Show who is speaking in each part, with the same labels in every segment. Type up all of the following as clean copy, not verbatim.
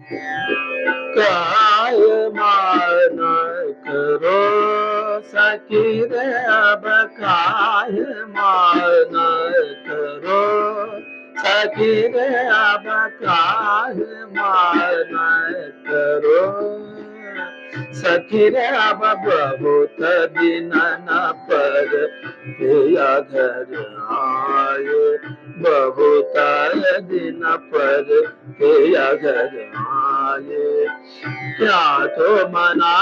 Speaker 1: काय मान करो सखी रे अब काय मान करो सखी रे अब काय मान करो सखी रे अब बहुत दिन न पर या घर आए बहुत दिन पर या घर आए क्या तो मना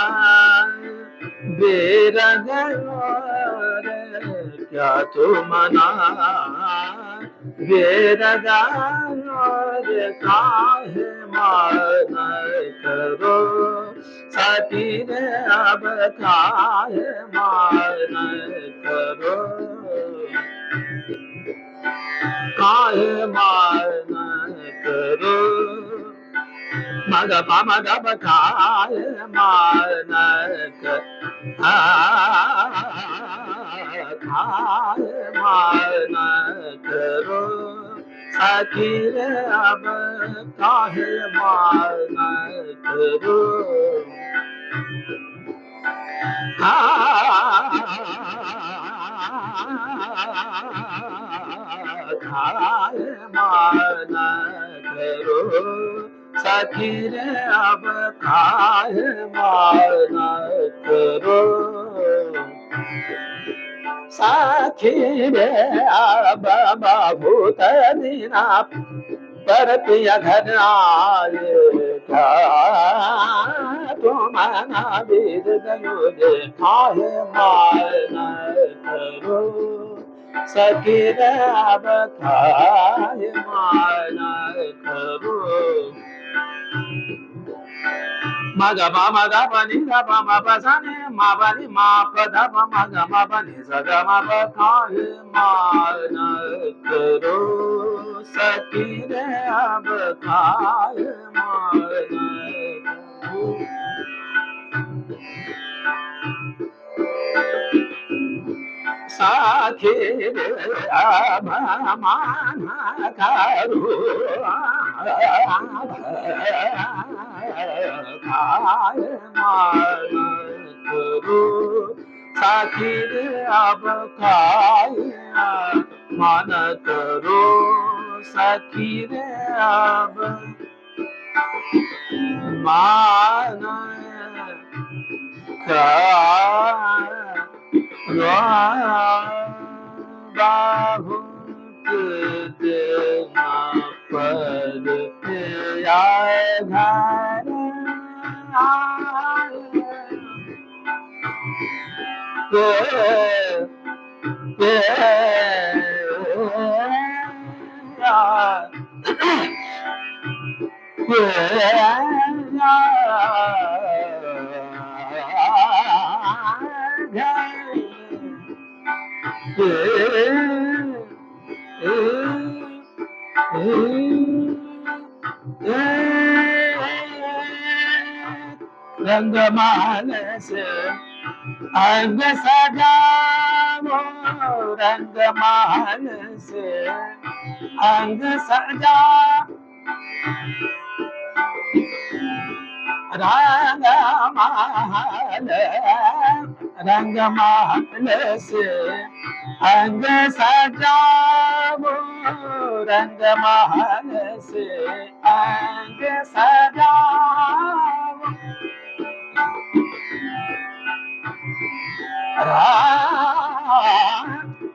Speaker 1: बेरंग रे क्या तो मना बेरगा रे काहे मान करो साथी रे अब काहे मान करो काहे मान करो मग मग काय मानक काय मानक रो सखी रे अब काहे मानक रो काय मानक रो सखी रे अब काय मान करो सखी रे अब बहुत दीना पर पिया घर आए क्या तुम बीत गयो जे खाए मान करो सखी रे अब खाए मान करो मग मम ग पनि ग पम पसने मा पनि मा पद पम ग म पनि स ग म प खाए मान करो सखी रे अब खाए मान साखी रे अब मान करो खाए मान करो साखी रे अब खाए मान करो सखी रे अब मान बहुत देना पर या घर रंगमाल से अंग सजाओ रंगमाल से अंग सजा रंगमाल रंगमाल से अंग सजाओ रंगमाल से अंग सजाओ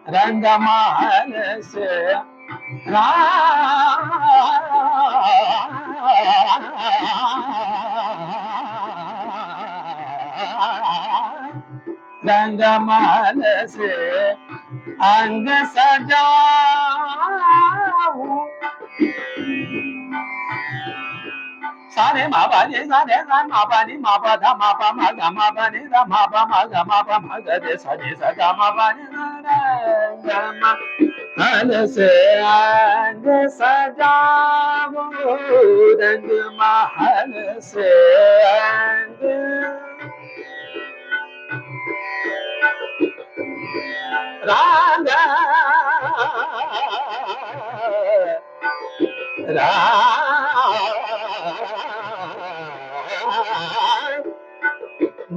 Speaker 1: रंगमाल से रंगमाल से अंग सजाऊं सारे मा पा रे सा रे सा मा पा नी मा पा धा मा पा मा गा मा पा नी धा मा पा मा गा मा पा मा गा रे सा गा मा पा नी गा मा हल से अंग सजाओ रंग महल से अंग रांगा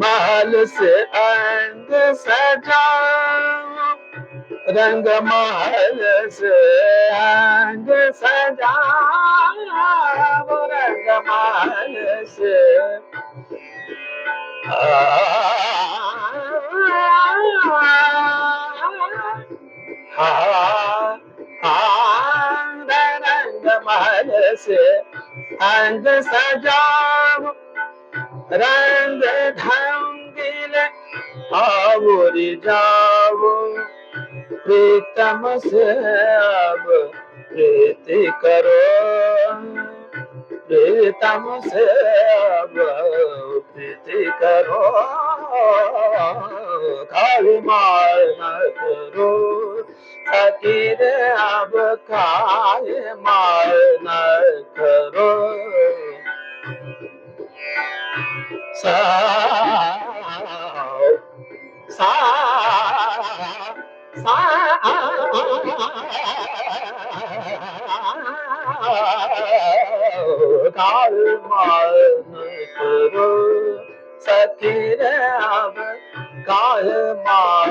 Speaker 1: महल से अंग सजाओ, रंग महल से अंग सजाओ, रंग महल से रंग महल से अंग सजाओ, रंग ढंगिले आवरी जाओ, प्रीतम से अब प्रीति करो, प्रीतम से अब प्रीति करो, काली मार न करो, फकीर अब काली मार न करो। सा सा सा काल मान करो, सकीर अब काल मान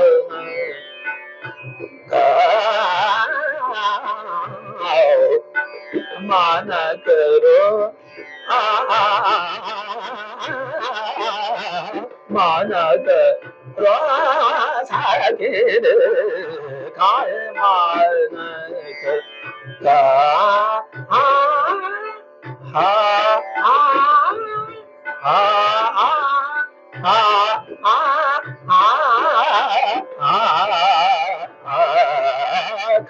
Speaker 1: मान करो, मान करो, सकीर काल मान का हा हा हा हा हा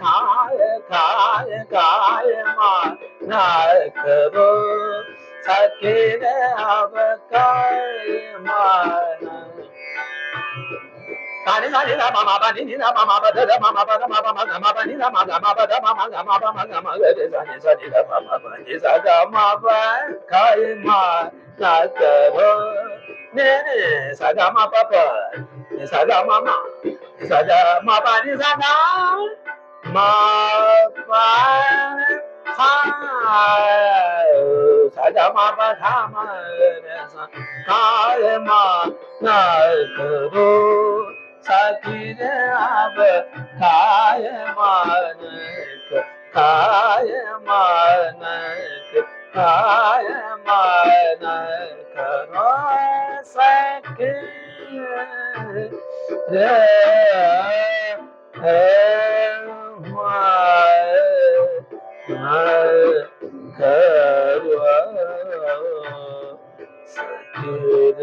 Speaker 1: खाए खाए खाए माना करो, सकीर अब काय माना। Kani sani da mama ba ni da mama ba da mama ba da mama ma ma ba ni da ma ma ba da mama ga ma ba ma ga ma ga de sani sani da mama ba ni sa ga ma ba kai ma na karo, ne ne sa ga ma pa pa ni sa ga ma ma ni sa ga ma ba ni sa ga ma ba sa sa ga ma ba tha ma ne sa kai ma na karo, Sakir अब काय मानक काय मानक काय मानक रो सकीर रे मानक रो सकीर।